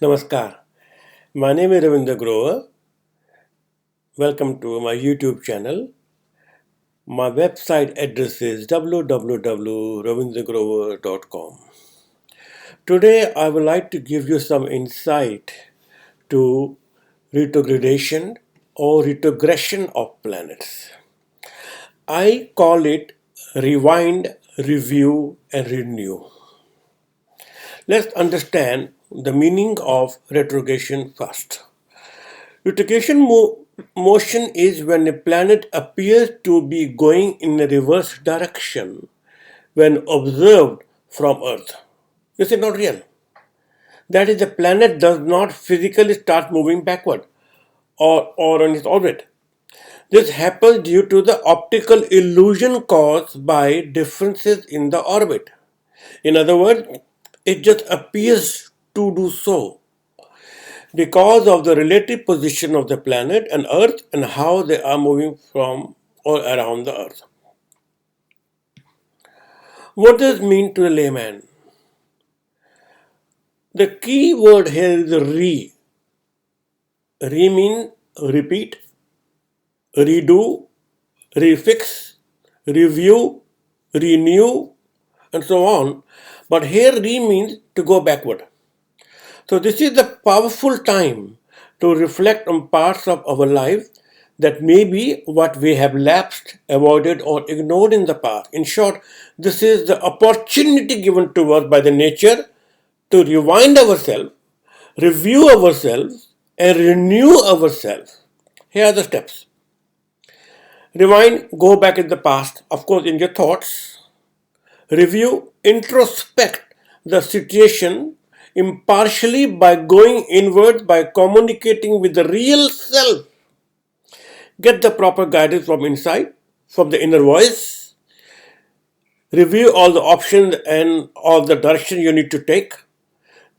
Namaskar. My name is Ravindra Grover. Welcome to my YouTube channel. My website address is www.ravindragrover.com. Today I would like to give you some insight to retrogradation or retrogression of planets. I call it rewind, review, and renew. Let's understand the meaning of retrogression first. Retrogression motion is when a planet appears to be going in a reverse direction when observed from Earth. This is not real. That is, the planet does not physically start moving backward or on its orbit. This happens due to the optical illusion caused by differences in the orbit. In other words, it just appears to do so because of the relative position of the planet and Earth and how they are moving from or around the Earth. What does it mean to the layman? The key word here is re. Re means repeat, redo, refix, review, renew, and so on. But here re means to go backward. So this is the powerful time to reflect on parts of our life that may be what we have lapsed, avoided, or ignored in the past. In short, this is the opportunity given to us by the nature to rewind ourselves, review ourselves, and renew ourselves. Here are the steps. Rewind, go back in the past, of course, in your thoughts. Review, introspect the situation impartially by going inward, by communicating with the real self. Get the proper guidance from inside, from the inner voice. Review all the options and all the direction you need to take.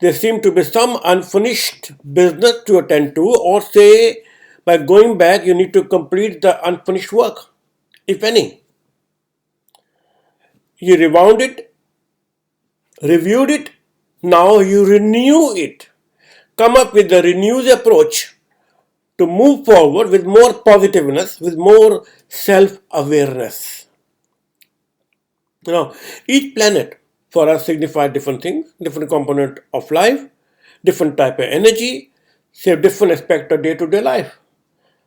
There seem to be some unfinished business to attend to, or say by going back you need to complete the unfinished work, if any. You rewound it, reviewed it, now you renew it. Come up with a renewed approach to move forward with more positiveness, with more self-awareness. Now, each planet for us signifies different things, different component of life, different type of energy, say different aspect of day-to-day life.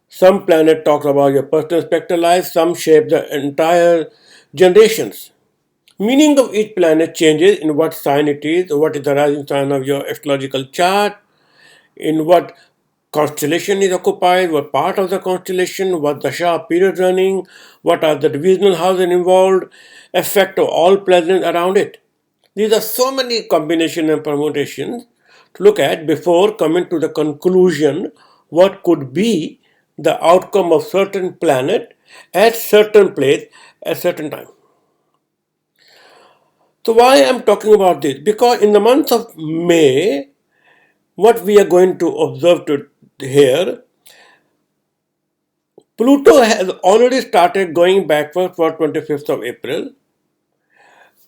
Some planet talks about your personal aspect of life, some shape the entire generations. Meaning of each planet changes in what sign it is, what is the rising sign of your astrological chart, in what constellation is occupied, what part of the constellation, what dasha period running, what are the divisional houses involved, effect of all planets around it. These are so many combinations and permutations to look at before coming to the conclusion what could be the outcome of certain planet at certain place at certain time. So why I am talking about this? Because in the month of May, what we are going to observe here, Pluto has already started going backward for 25th of April.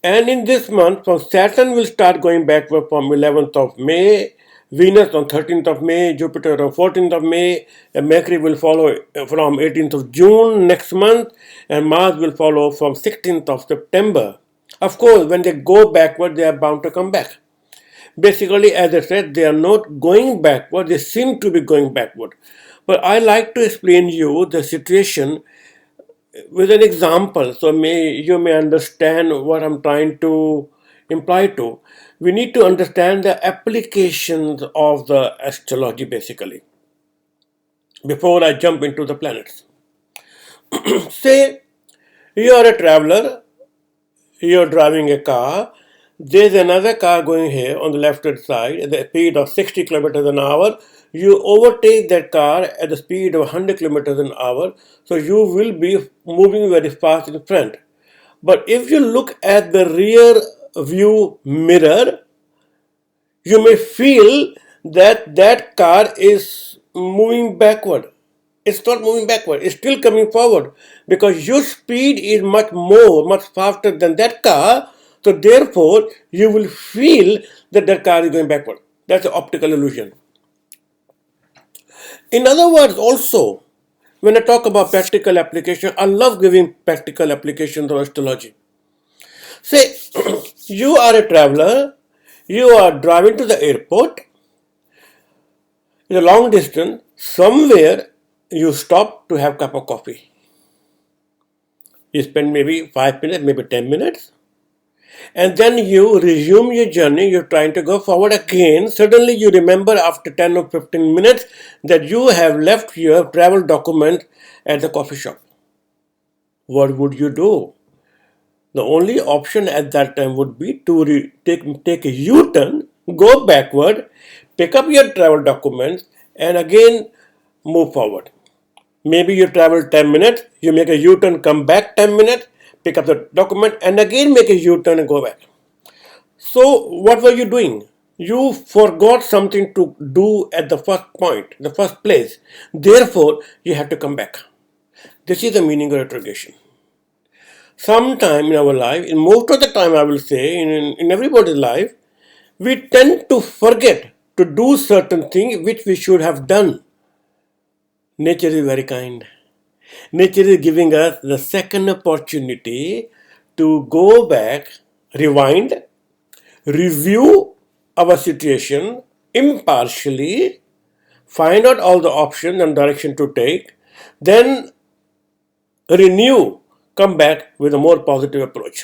And in this month, from Saturn will start going backward from 11th of May, Venus on 13th of May, Jupiter on 14th of May, and Mercury will follow from 18th of June next month, and Mars will follow from 16th of September. Of course, when they go backward, they are bound to come back. Basically, as I said, they are not going backward, they seem to be going backward. But I like to explain you the situation with an example, so you may understand what I'm trying to imply to. We need to understand the applications of the astrology basically before I jump into the planets. Say you are a traveler, you are driving a car, there's another car going here on the left hand side at the speed of 60 kilometers an hour. You overtake that car at the speed of 100 kilometers an hour, so you will be moving very fast in front. But if you look at the rear view mirror, you may feel that that car is moving backward. It's not moving backward, it's still coming forward because your speed is much faster than that car. So therefore, you will feel that car is going backward. That's an optical illusion. In other words, also, when I talk about practical application, I love giving practical applications of astrology. Say, you are a traveler, you are driving to the airport, in a long distance, somewhere you stop to have a cup of coffee. You spend maybe 5 minutes, maybe 10 minutes, and then you resume your journey. You're trying to go forward again. Suddenly you remember after 10 or 15 minutes that you have left your travel document at the coffee shop. What would you do? The only option at that time would be to take a U-turn, go backward, pick up your travel documents, and again move forward. Maybe you travel 10 minutes, you make a U-turn, come back 10 minutes, pick up the document, and again make a U-turn and go back. So, what were you doing? You forgot something to do at the first point, the first place. Therefore, you have to come back. This is the meaning of retrogression. Sometime in our life, in most of the time I will say, in everybody's life, we tend to forget to do certain things which we should have done. Nature is very kind. Nature is giving us the second opportunity to go back, rewind, review our situation impartially, find out all the options and direction to take, then renew, come back with a more positive approach.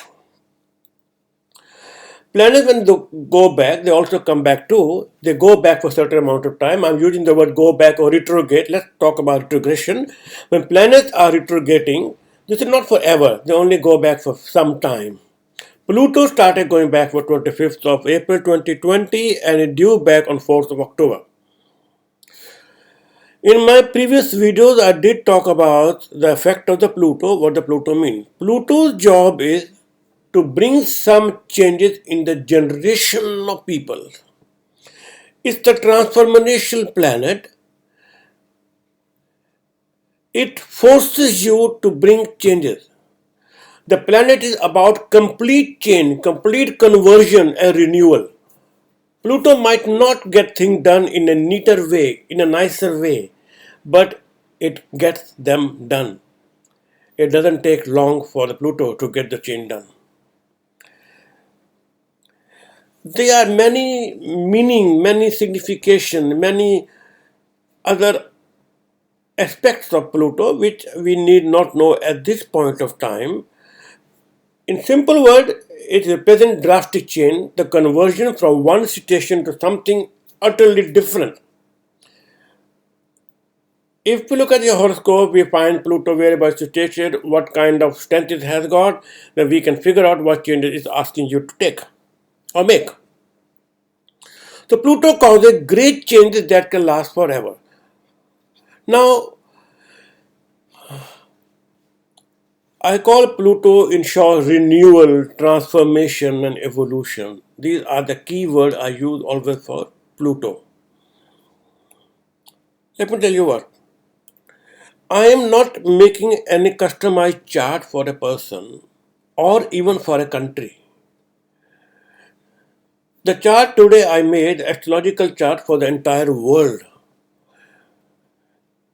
Planets, when they go back, they also come back too. They go back for a certain amount of time. I'm using the word go back or retrograde. Let's talk about retrogression. When planets are retrograding, this is not forever. They only go back for some time. Pluto started going back for 25th of April 2020 and is due back on 4th of October. In my previous videos, I did talk about the effect of the Pluto, what the Pluto means. Pluto's job is to bring some changes in the generation of people. It's the transformational planet. It forces you to bring changes. The planet is about complete change, complete conversion and renewal. Pluto might not get things done in a neater way, in a nicer way, but it gets them done. It doesn't take long for the Pluto to get the change done. There are many meaning, many signification, many other aspects of Pluto which we need not know at this point of time. In simple word, it represents drastic change, the conversion from one situation to something utterly different. If we look at your horoscope, we find Pluto wherever it's situated, what kind of strength it has got, then we can figure out what changes it's asking you to take or make. So Pluto causes great changes that can last forever. Now, I call Pluto in short renewal, transformation and evolution. These are the key words I use always for Pluto. Let me tell you what. I am not making any customized chart for a person or even for a country. The chart today I made, astrological chart for the entire world.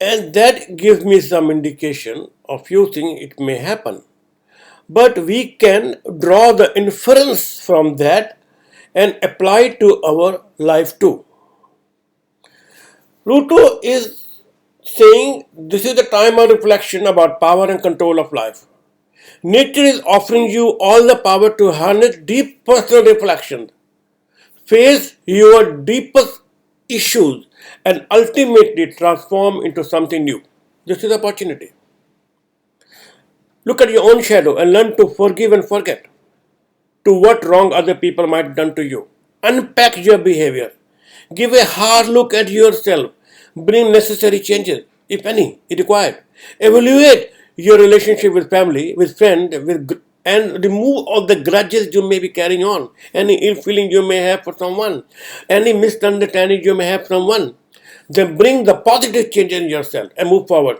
And that gives me some indication of few things it may happen. But we can draw the inference from that and apply it to our life too. Pluto is saying this is the time of reflection about power and control of life. Nature is offering you all the power to harness deep personal reflection, face your deepest issues, and ultimately transform into something new. This is the opportunity. Look at your own shadow and learn to forgive and forget to what wrong other people might have done to you. Unpack your behavior. Give a hard look at yourself. Bring necessary changes, if any, is required. Evaluate your relationship with family, with friends, and remove all the grudges you may be carrying on, any ill feeling you may have for someone, any misunderstanding you may have for someone. Then bring the positive change in yourself and move forward.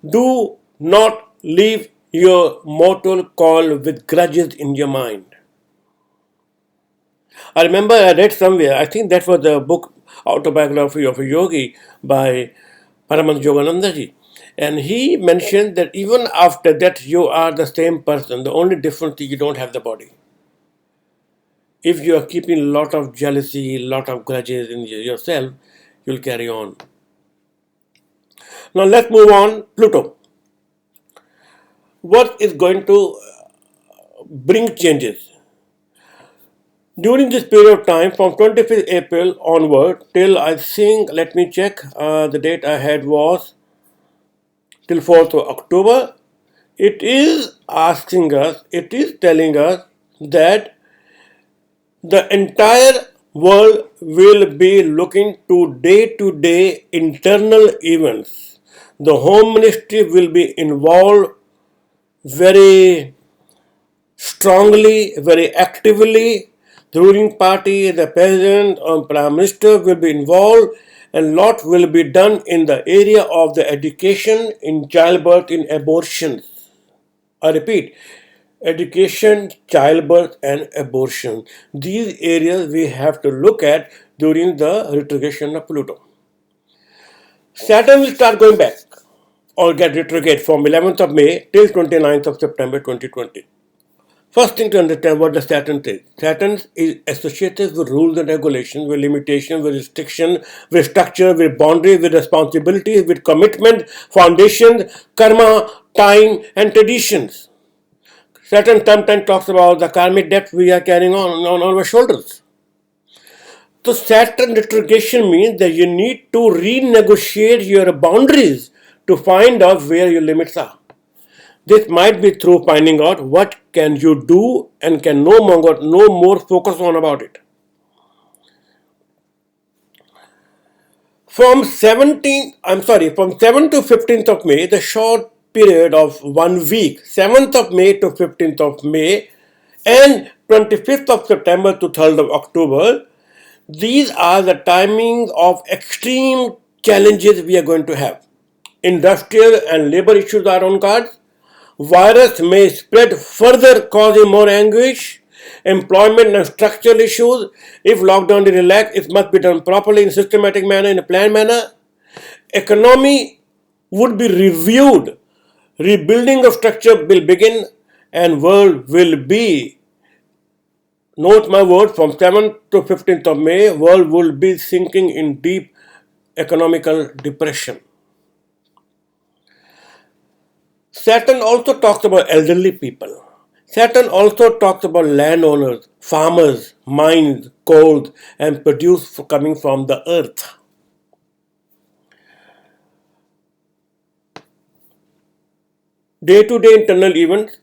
Do not leave your mortal coil with grudges in your mind. I remember I read somewhere, I think that was the book Autobiography of a Yogi by Paramananda Yoganandaji. And he mentioned that even after that, you are the same person. The only difference is you don't have the body. If you are keeping a lot of jealousy, a lot of grudges in yourself, you'll carry on. Now let's move on. Pluto. What is going to bring changes? During this period of time, from 25th April onward till I think, let me check, the date I had was till 4th of October. It is asking us, it is telling us that the entire world will be looking to day internal events. The Home Ministry will be involved very strongly, very actively. The ruling party, the president or prime minister will be involved, and lot will be done in the area of the education, in childbirth, in abortions. I repeat, education, childbirth, and abortion. These areas we have to look at during the retrogression of Pluto. Saturn will start going back or get retrograde from 11th of May till 29th of September 2020. First thing to understand what the Saturn is. Saturn is associated with rules and regulations, with limitations, with restriction, with structure, with boundaries, with responsibilities, with commitment, foundations, karma, time, and traditions. Saturn sometimes talks about the karmic debt we are carrying on our shoulders. So Saturn retrogression means that you need to renegotiate your boundaries to find out where your limits are. This might be through finding out what can you do and can no more focus on about it. From 7 to 15th of May, the short period of 1 week, 7th of May to 15th of May, and 25th of September to 3rd of October, these are the timings of extreme challenges we are going to have. Industrial and labor issues are on cards. Virus may spread further, causing more anguish. Employment and structural issues. If lockdown is relaxed, it must be done properly in a systematic manner, in a planned manner. Economy would be reviewed. Rebuilding of structure will begin, and world will be, note my word, from 7th to 15th of May, world will be sinking in deep economical depression. Saturn also talks about elderly people. Saturn also talks about landowners, farmers, mines, coal, and produce coming from the earth. Day-to-day internal events.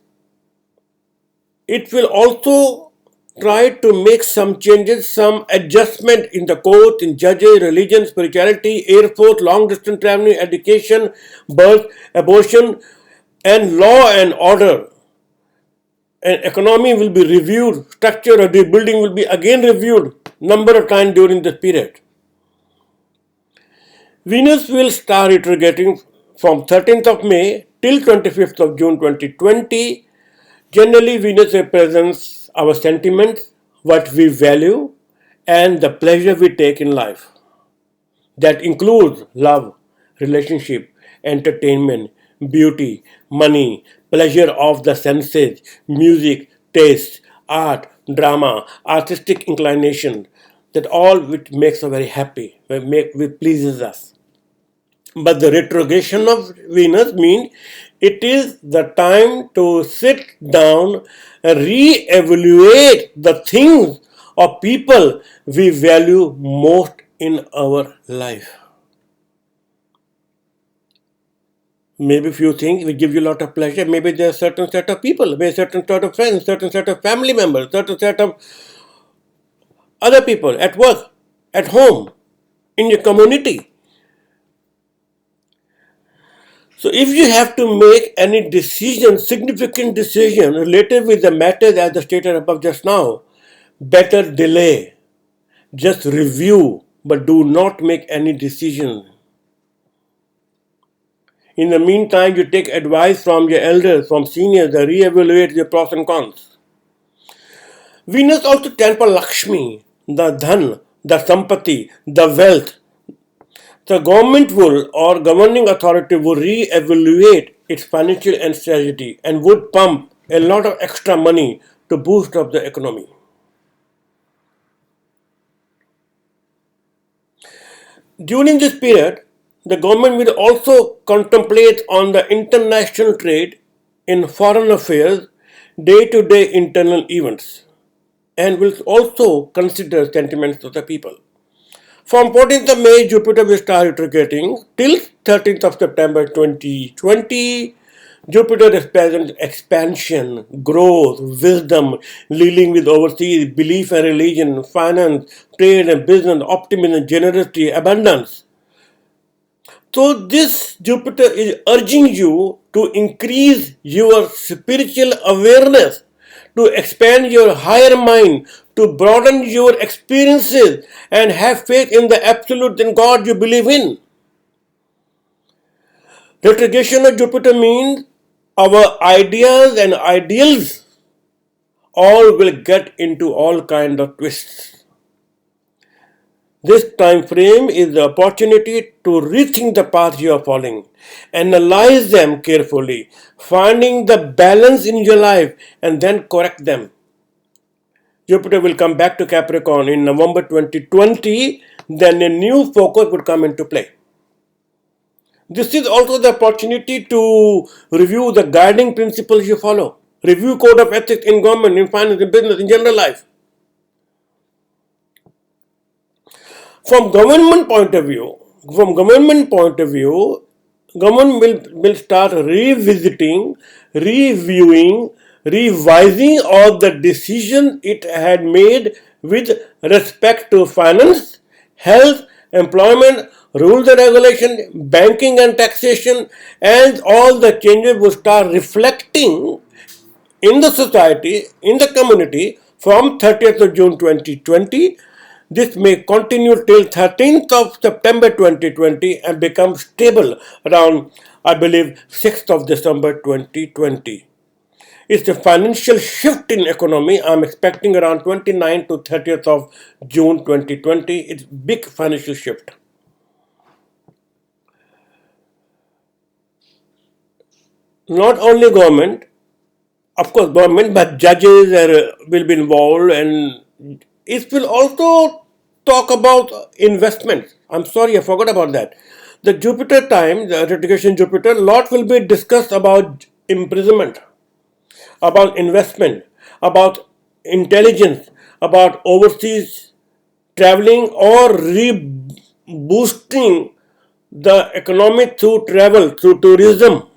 It will also try to make some changes, some adjustment in the court, in judges, religion, spirituality, air force, long distance traveling, education, birth, abortion, and law and order. And economy will be reviewed, structure of the building will be again reviewed number of times during this period. Venus will start retrograding from 13th of May till 25th of June 2020. Generally, Venus represents our sentiments, what we value, and the pleasure we take in life. That includes love, relationship, entertainment, beauty, money, pleasure of the senses, music, taste, art, drama, artistic inclination. That all which makes us very happy, which pleases us. But the retrogression of Venus means it is the time to sit down and re-evaluate the things or people we value most in our life. Maybe few things will give you a lot of pleasure. Maybe there are certain set of people, maybe certain set of friends, certain set of family members, certain set of other people at work, at home, in your community. So if you have to make any decision, significant decision related with the matters as I stated above just now, better delay. Just review, but do not make any decision. In the meantime, you take advice from your elders, from seniors, and re-evaluate your pros and cons. Venus also temple Lakshmi, the Dhan, the Sampati, the wealth. The government will or governing authority will re-evaluate its financial and strategy and would pump a lot of extra money to boost up the economy. During this period, the government will also contemplate on the international trade in foreign affairs, day-to-day internal events, and will also consider sentiments of the people. From 14th of May, Jupiter will start retrograding till 13th of September 2020. Jupiter represents expansion, growth, wisdom, dealing with overseas, belief and religion, finance, trade and business, optimism, generosity, abundance. So this Jupiter is urging you to increase your spiritual awareness, to expand your higher mind, to broaden your experiences and have faith in the absolute in God you believe in. Retrogression of Jupiter means our ideas and ideals all will get into all kind of twists. This time frame is the opportunity to rethink the path you are following, analyze them carefully, finding the balance in your life and then correct them. Jupiter will come back to Capricorn in November 2020, then a new focus would come into play. This is also the opportunity to review the guiding principles you follow, review code of ethics in government, in finance, in business, in general life. From government point of view, government will start revisiting, reviewing, revising all the decisions it had made with respect to finance, health, employment, rules and regulation, banking and taxation, and all the changes will start reflecting in the society, in the community from 30th of June 2020. This may continue till 13th of September 2020 and become stable around, I believe, 6th of December 2020. It's the financial shift in economy. I'm expecting around 29th to 30th of June 2020. It's big financial shift. Not only government, of course, government, but judges will be involved, and it will also talk about investment. I'm sorry, I forgot about that. The Jupiter time, the retrogression Jupiter, lot will be discussed about imprisonment, about investment, about intelligence, about overseas traveling or reboosting the economy through travel, through tourism.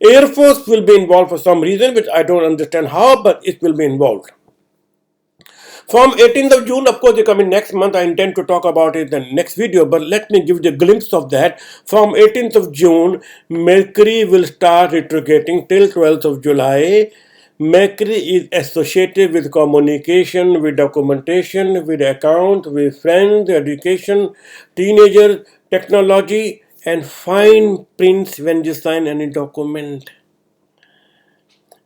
Air Force will be involved for some reason which I don't understand how, but it will be involved. From 18th of June, of course, they come in next month. I intend to talk about it in the next video, but let me give you a glimpse of that. From 18th of June, Mercury will start retrograding till 12th of July. Mercury is associated with communication, with documentation, with account, with friends, education, teenagers, technology, and fine prints when you sign any document.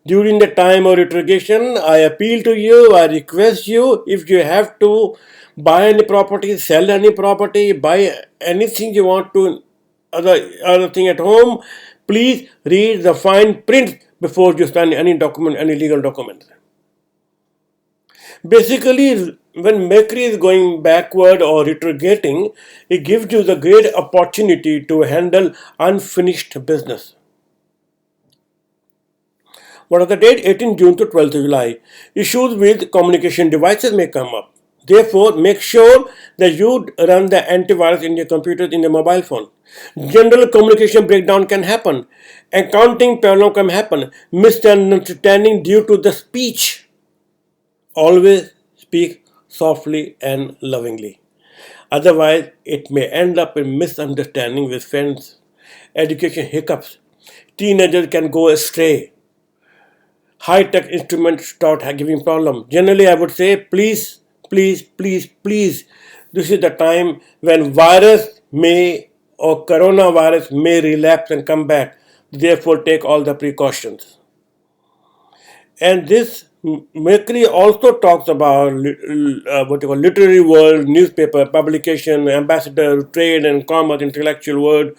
During the time of retrogression, I appeal to you, I request you, if you have to buy any property, sell any property, buy anything you want to, other thing at home, please read the fine print before you sign any document, any legal document. Basically, when Mercury is going backward or retrograding, it gives you the great opportunity to handle unfinished business. What are the date? 18 June to 12th July. Issues with communication devices may come up. Therefore, make sure that you run the antivirus in your computer, in your mobile phone. General communication breakdown can happen. Accounting problem can happen. Misunderstanding due to the speech. Always speak softly and lovingly. Otherwise, it may end up in misunderstanding with friends, education hiccups. Teenagers can go astray. High-tech instruments start giving problem. Generally, I would say, please, please, please, please, this is the time when virus may or coronavirus may relapse and come back. Therefore, take all the precautions. And this Mercury also talks about what you call literary world, newspaper, publication, ambassador, trade and commerce, intellectual world,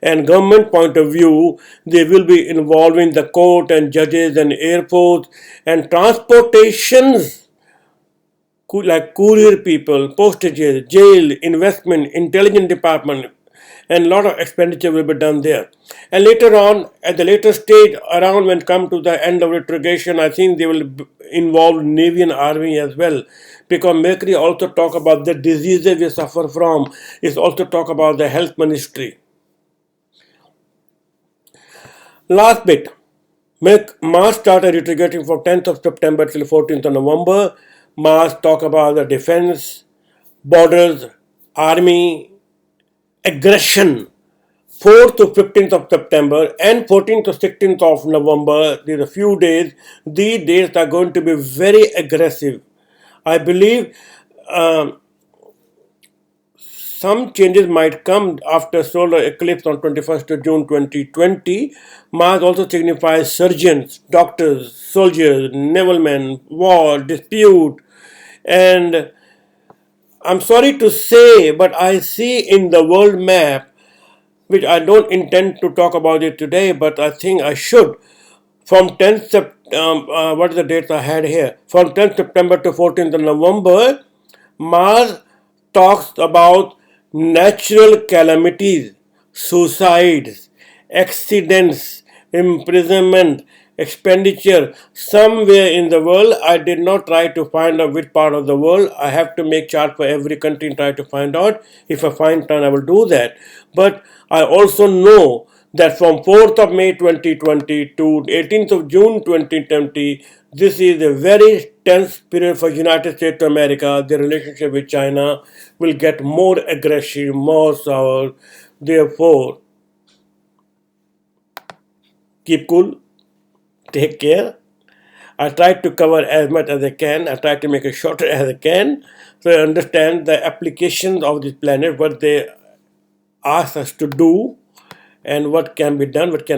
and government point of view. They will be involving the court and judges and airports and transportations like courier people, postages, jail, investment, intelligence department, and a lot of expenditure will be done there. And later on, at the later stage, around when come to the end of retrogression, I think they will involve Navy and Army as well. Because Mercury also talk about the diseases we suffer from. It's also talk about the health ministry. Last bit. Mars started retrograding from 10th of September till 14th of November. Mars talk about the defense, borders, army, aggression. 4th to 15th of September and 14th to 16th of November, these are a few days. These days are going to be very aggressive. I believe some changes might come after solar eclipse on 21st of June 2020. Mars also signifies surgeons, doctors, soldiers, naval men, war, dispute, and I'm sorry to say, but I see in the world map, which I don't intend to talk about it today, but I think I should. From 10th what is the dates I had here? From 10th September to 14th of November, Mars talks about natural calamities, suicides, accidents, imprisonment, expenditure somewhere in the world. I did not try to find out which part of the world. I have to make chart for every country and try to find out. If I find time, I will do that. But I also know that from 4th of May 2020 to 18th of June 2020, this is a very tense period for United States of America. The relationship with China will get more aggressive, more sour. Therefore, keep cool, take care. I try to cover as much as I can. I try to make it shorter as I can, so I understand the applications of this planet, what they ask us to do, and what can be done, what cannot.